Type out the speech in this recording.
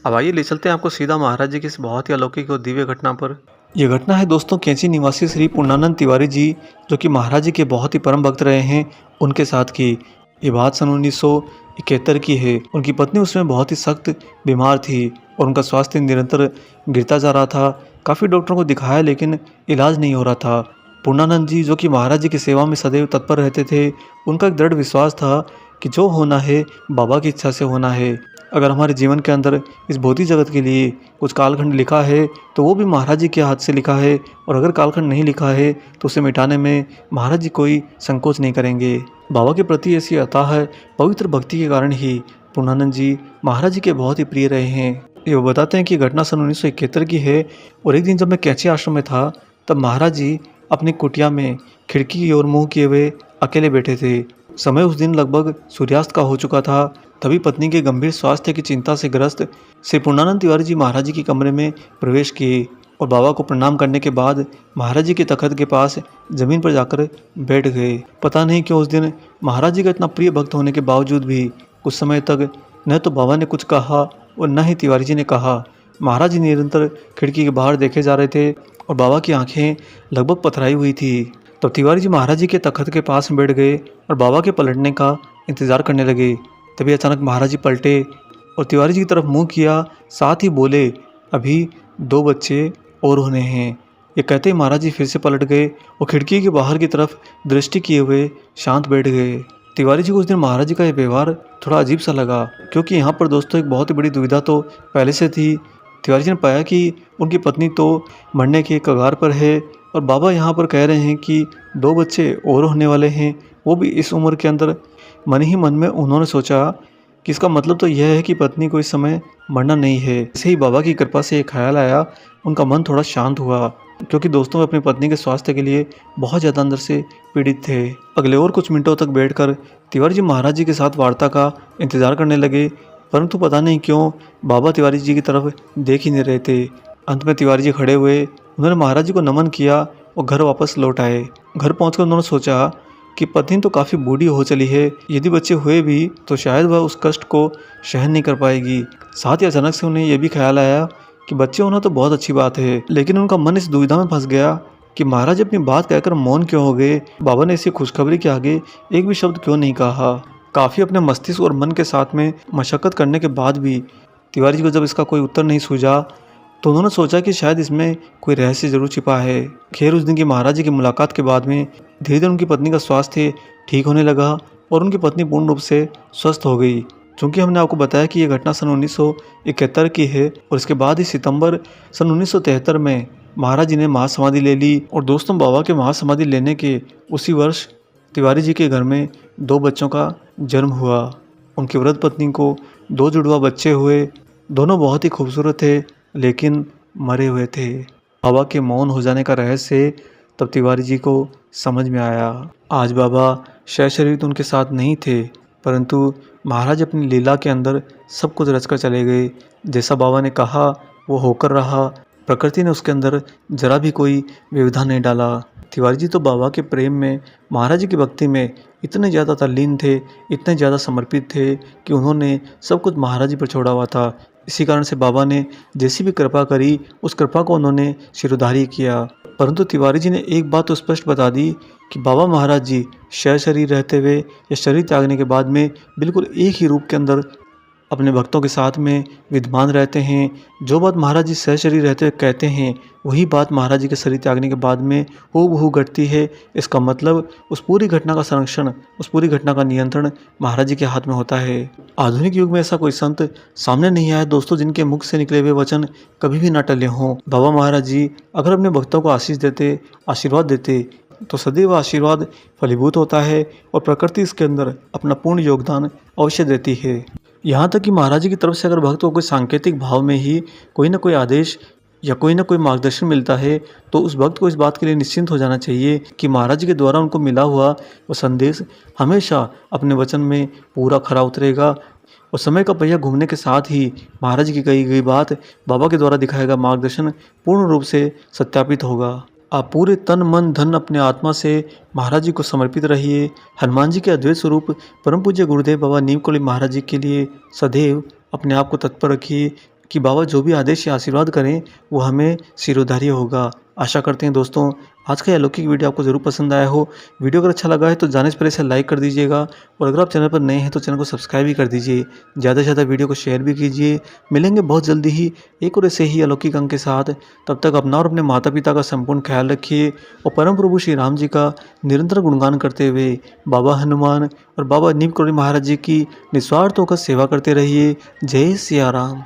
अब आइए ले चलते हैं आपको सीधा महाराज जी की इस बहुत ही अलौकिक और दिव्य घटना पर। यह घटना है दोस्तों कैंची निवासी श्री पूर्णानंद तिवारी जी, जो कि महाराज जी के बहुत ही परम भक्त रहे हैं, उनके साथ की। ये बात सन 1971 की है। उनकी पत्नी उसमें बहुत ही सख्त बीमार थी और उनका स्वास्थ्य निरंतर गिरता जा रहा था। काफ़ी डॉक्टरों को दिखाया लेकिन इलाज नहीं हो रहा था। पूर्णानंद जी, जो कि महाराज जी की सेवा में सदैव तत्पर रहते थे, उनका एक दृढ़ विश्वास था कि जो होना है बाबा की इच्छा से होना है। अगर हमारे जीवन के अंदर इस भौतिक जगत के लिए कुछ कालखंड लिखा है तो वो भी महाराज जी के हाथ से लिखा है, और अगर कालखंड नहीं लिखा है तो उसे मिटाने में महाराज जी कोई संकोच नहीं करेंगे। बाबा के प्रति ऐसी अथाह पवित्र भक्ति के कारण ही पूर्णानंद जी महाराज जी के बहुत ही प्रिय रहे हैं। ये वो बताते हैं कि घटना सन 1971 की है, और एक दिन जब मैं कैंची आश्रम में था तब महाराज जी अपनी कुटिया में खिड़की की ओर मुँह किए हुए अकेले बैठे थे। समय उस दिन लगभग सूर्यास्त का हो चुका था। तभी पत्नी के गंभीर स्वास्थ्य की चिंता से ग्रस्त श्री पूर्णानंद तिवारी जी महाराज जी के कमरे में प्रवेश किए और बाबा को प्रणाम करने के बाद महाराज जी के तखत के पास जमीन पर जाकर बैठ गए। पता नहीं क्यों उस दिन महाराज जी का इतना प्रिय भक्त होने के बावजूद भी कुछ समय तक न तो बाबा ने कुछ कहा और न ही तिवारी जी ने कहा। महाराज जी निरंतर खिड़की के बाहर देखे जा रहे थे और बाबा की आंखें लगभग पथराई हुई थी। तब तिवारी जी महाराज जी के तखत के पास बैठ गए और बाबा के पलटने का इंतजार करने लगे। तभी अचानक महाराज जी पलटे और तिवारी जी की तरफ मुंह किया, साथ ही बोले, अभी 2 बच्चे और होने हैं। ये कहते ही महाराज जी फिर से पलट गए और खिड़की के बाहर की तरफ दृष्टि किए हुए शांत बैठ गए। तिवारी जी को उस दिन महाराज जी का यह व्यवहार थोड़ा अजीब सा लगा, क्योंकि यहाँ पर दोस्तों एक बहुत ही बड़ी दुविधा तो पहले से थी। तिवारी जी ने पाया कि उनकी पत्नी तो मरने के कगार पर है और बाबा यहाँ पर कह रहे हैं कि 2 बच्चे और होने वाले हैं, वो भी इस उम्र के अंदर। मन ही मन में उन्होंने सोचा कि इसका मतलब तो यह है कि पत्नी को इस समय मरना नहीं है। ऐसे ही बाबा की कृपा से एक ख्याल आया, उनका मन थोड़ा शांत हुआ, क्योंकि दोस्तों अपनी पत्नी के स्वास्थ्य के लिए बहुत ज़्यादा अंदर से पीड़ित थे। अगले और कुछ मिनटों तक बैठकर तिवारी जी महाराज जी के साथ वार्ता का इंतजार करने लगे, परंतु पता नहीं क्यों बाबा तिवारी जी की तरफ देख ही नहीं रहे थे। अंत में तिवारी जी खड़े हुए, उन्होंने महाराज जी को नमन किया और घर वापस लौट आए। घर पहुंचकर उन्होंने सोचा कि पत्नी तो काफ़ी बूढ़ी हो चली है, यदि बच्चे हुए भी तो शायद वह उस कष्ट को सहन नहीं कर पाएगी। साथ ही अचानक से उन्हें यह भी ख्याल आया कि बच्चे होना तो बहुत अच्छी बात है, लेकिन उनका मन इस दुविधा में फंस गया कि महाराज अपनी बात कहकर मौन क्यों हो गए। बाबा ने इसी खुशखबरी के आगे एक भी शब्द क्यों नहीं कहा। काफ़ी अपने मस्तिष्क और मन के साथ में मशक्कत करने के बाद भी तिवारी जी को जब इसका कोई उत्तर नहीं सूझा तो उन्होंने सोचा कि शायद इसमें कोई रहस्य जरूर छिपा है। खैर, उस दिन की महाराज जी की मुलाकात के बाद में धीरे धीरे उनकी पत्नी का स्वास्थ्य ठीक होने लगा और उनकी पत्नी पूर्ण रूप से स्वस्थ हो गई। चूँकि हमने आपको बताया कि यह घटना सन 1971 की है और इसके बाद ही सितंबर सन 1973 में महाराज जी ने महासमाधि ले ली। और दोस्तों, बाबा के महासमाधि लेने के उसी वर्ष तिवारी जी के घर में 2 बच्चों का जन्म हुआ। उनकी वृद्ध पत्नी को 2 जुड़वा बच्चे हुए। दोनों बहुत ही खूबसूरत थे लेकिन मरे हुए थे। बाबा के मौन हो जाने का रहस्य तब तिवारी जी को समझ में आया। आज बाबा शय शरीर तो उनके साथ नहीं थे, परंतु महाराज अपनी लीला के अंदर सब कुछ रचकर चले गए। जैसा बाबा ने कहा वो होकर रहा। प्रकृति ने उसके अंदर जरा भी कोई विविधा नहीं डाला। तिवारी जी तो बाबा के प्रेम में, महाराज जी की भक्ति में इतने ज़्यादा तल्लीन थे, इतने ज़्यादा समर्पित थे कि उन्होंने सब कुछ महाराज जी पर छोड़ा हुआ था। इसी कारण से बाबा ने जैसी भी कृपा करी उस कृपा को उन्होंने सिरोधार्य किया। परंतु तिवारी जी ने एक बात तो स्पष्ट बता दी कि बाबा महाराज जी शय शरीर रहते हुए या शरीर त्यागने के बाद में बिल्कुल एक ही रूप के अंदर अपने भक्तों के साथ में विद्यमान रहते हैं। जो बात महाराज जी सह शरीर रहते हुए कहते हैं वही बात महाराज जी के शरीर त्यागने के बाद में हूबहू घटती है। इसका मतलब उस पूरी घटना का संरक्षण, उस पूरी घटना का नियंत्रण महाराज जी के हाथ में होता है। आधुनिक युग में ऐसा कोई संत सामने नहीं आया दोस्तों जिनके मुख से निकले हुए वचन कभी भी ना टले हों। बाबा महाराज जी अगर अपने भक्तों को आशीष देते, आशीर्वाद देते तो सदैव आशीर्वाद फलीभूत होता है और प्रकृति इसके अंदर अपना पूर्ण योगदान अवश्य देती है। यहाँ तक कि महाराज जी की तरफ से अगर भक्त को कोई सांकेतिक भाव में ही कोई ना कोई आदेश या कोई ना कोई मार्गदर्शन मिलता है तो उस भक्त को इस बात के लिए निश्चिंत हो जाना चाहिए कि महाराज जी के द्वारा उनको मिला हुआ वो संदेश हमेशा अपने वचन में पूरा खरा उतरेगा। और समय का पहिया घूमने के साथ ही महाराज जी की कही गई बात, बाबा के द्वारा दिखाया गया मार्गदर्शन पूर्ण रूप से सत्यापित होगा। आप पूरे तन मन धन अपने आत्मा से महाराज जी को समर्पित रहिए। हनुमान जी के अद्वैत स्वरूप परम पूज्य गुरुदेव बाबा नीम कौड़ी महाराज जी के लिए सदैव अपने आप को तत्पर रखिए, कि बाबा जो भी आदेश या आशीर्वाद करें वो हमें सिरोधार्य होगा। आशा करते हैं दोस्तों आज का ये अलौकिक वीडियो आपको ज़रूर पसंद आया हो। वीडियो अगर अच्छा लगा है तो जाने से पहले इसे लाइक कर दीजिएगा और अगर आप चैनल पर नए हैं तो चैनल को सब्सक्राइब भी कर दीजिए। ज़्यादा से ज़्यादा वीडियो को शेयर भी कीजिए। मिलेंगे बहुत जल्दी ही एक और ऐसे ही अलौकिक अंक के साथ। तब तक अपना और अपने माता पिता का संपूर्ण ख्याल रखिए और परम प्रभु श्री राम जी का निरंतर गुणगान करते हुए बाबा हनुमान और बाबा नीम करोली महाराज जी की निस्वार्थ होकर सेवा करते रहिए। जय सिया राम।